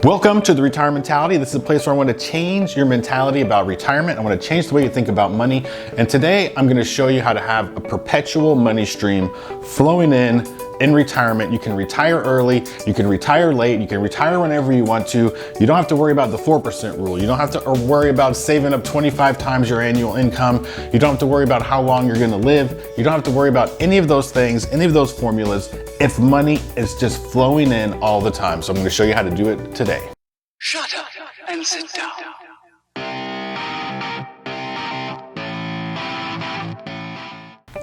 Welcome to The Retirement Mentality. This is a place where I want to change your mentality about retirement. I want to change the way you think about money. And today I'm going to show you how to have a perpetual money stream flowing in retirement. You can retire early, you can retire late, you can retire whenever you want to. You don't have to worry about the 4% rule. You don't have to worry about saving up 25 times your annual income. You don't have to worry about how long you're going to live. You don't have to worry about any of those things, any of those formulas, if money is just flowing in all the time. So I'm going to show you how to do it today. Shut up and sit down.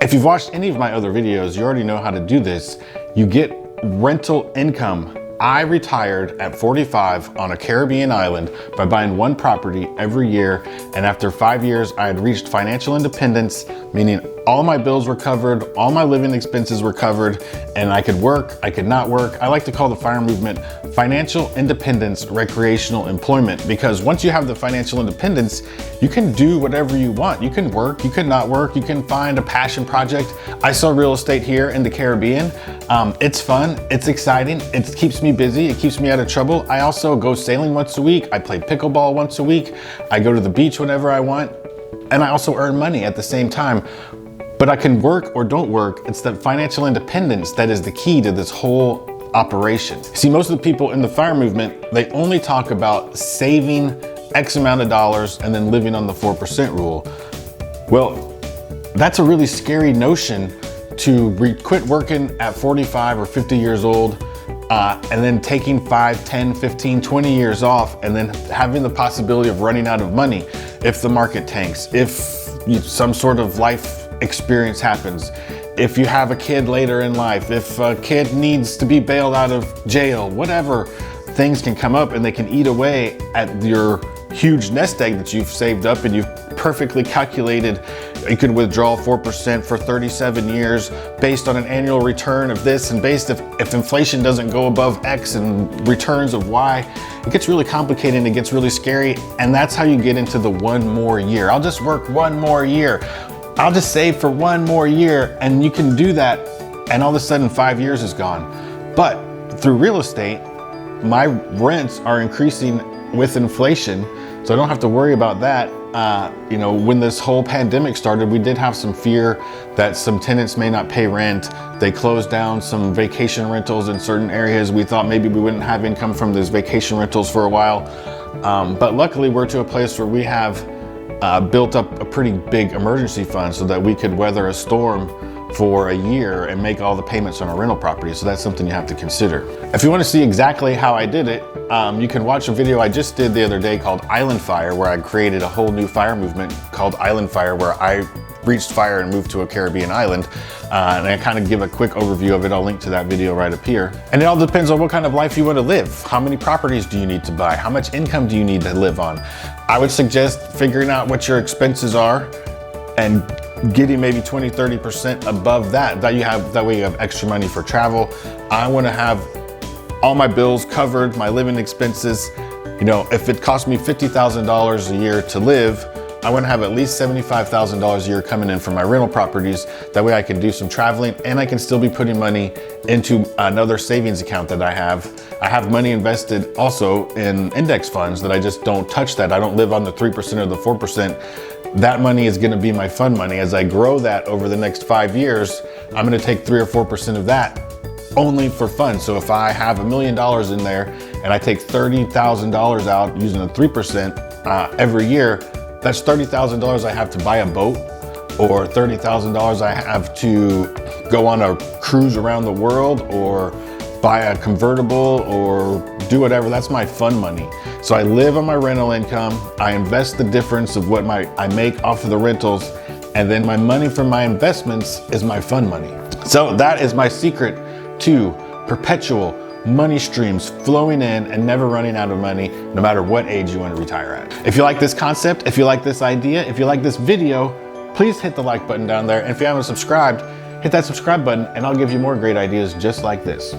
If you've watched any of my other videos, you already know how to do this. You get rental income. I retired at 45 on a Caribbean island by buying one property every year. And after 5 years, I had reached financial independence, meaning all my bills were covered, all my living expenses were covered, and I could work, I could not work. I like to call the FIRE movement financial independence, recreational employment, because once you have the financial independence, you can do whatever you want. You can work, you can not work, you can find a passion project. I sell real estate here in the Caribbean. It's fun, it's exciting, it keeps me busy, it keeps me out of trouble. I also go sailing once a week, I play pickleball once a week, I go to the beach whenever I want, and I also earn money at the same time. But I can work or don't work. It's that financial independence that is the key to this whole operation. See, most of the people in the FIRE movement, they only talk about saving X amount of dollars and then living on the 4% rule. Well, that's a really scary notion to quit working at 45 or 50 years old and then taking 5, 10, 15, 20 years off and then having the possibility of running out of money if the market tanks, if some sort of life experience happens, if you have a kid later in life, if a kid needs to be bailed out of jail, whatever, things can come up and they can eat away at your huge nest egg that you've saved up and you've perfectly calculated. You could withdraw 4% for 37 years based on an annual return of this, and based if inflation doesn't go above X and returns of Y. It gets really complicated and it gets really scary, and that's how you get into the one more year. I'll just work one more year. I'll just save for one more year, and you can do that, and all of a sudden 5 years is gone. But through real estate, my rents are increasing with inflation, so I don't have to worry about that. When this whole pandemic started, we did have some fear that some tenants may not pay rent. They closed down some vacation rentals in certain areas. We thought maybe we wouldn't have income from those vacation rentals for a while. But luckily we're to a place where we have built up a pretty big emergency fund so that we could weather a storm for a year and make all the payments on our rental property. So that's something you have to consider. If you want to see exactly how I did it, you can watch a video I just did the other day called Island Fire, where I created a whole new FIRE movement called Island Fire, where I reached FIRE and moved to a Caribbean island. And I kind of give a quick overview of it. I'll link to that video right up here. And it all depends on what kind of life you want to live. How many properties do you need to buy? How much income do you need to live on? I would suggest figuring out what your expenses are and getting maybe 20, 30% above that. That way you have extra money for travel. I want to have all my bills covered, my living expenses. If it costs me $50,000 a year to live, I want to have at least $75,000 a year coming in from my rental properties. That way I can do some traveling and I can still be putting money into another savings account that I have. I have money invested also in index funds that I just don't touch that. I don't live on the 3% or the 4%. That money is going to be my fund money. As I grow that over the next 5 years, I'm going to take 3 or 4% of that only for fun. So if I have $1 million in there and I take $30,000 out using the 3% every year, that's $30,000 I have to buy a boat, or $30,000 I have to go on a cruise around the world, or buy a convertible, or do whatever. That's my fun money. So I live on my rental income. I invest the difference of what I make off of the rentals, and then my money from my investments is my fun money. So that is my secret to perpetual money streams flowing in and never running out of money, no matter what age you want to retire at. If you like this concept, if you like this idea, if you like this video, please hit the like button down there. And if you haven't subscribed, hit that subscribe button and I'll give you more great ideas just like this.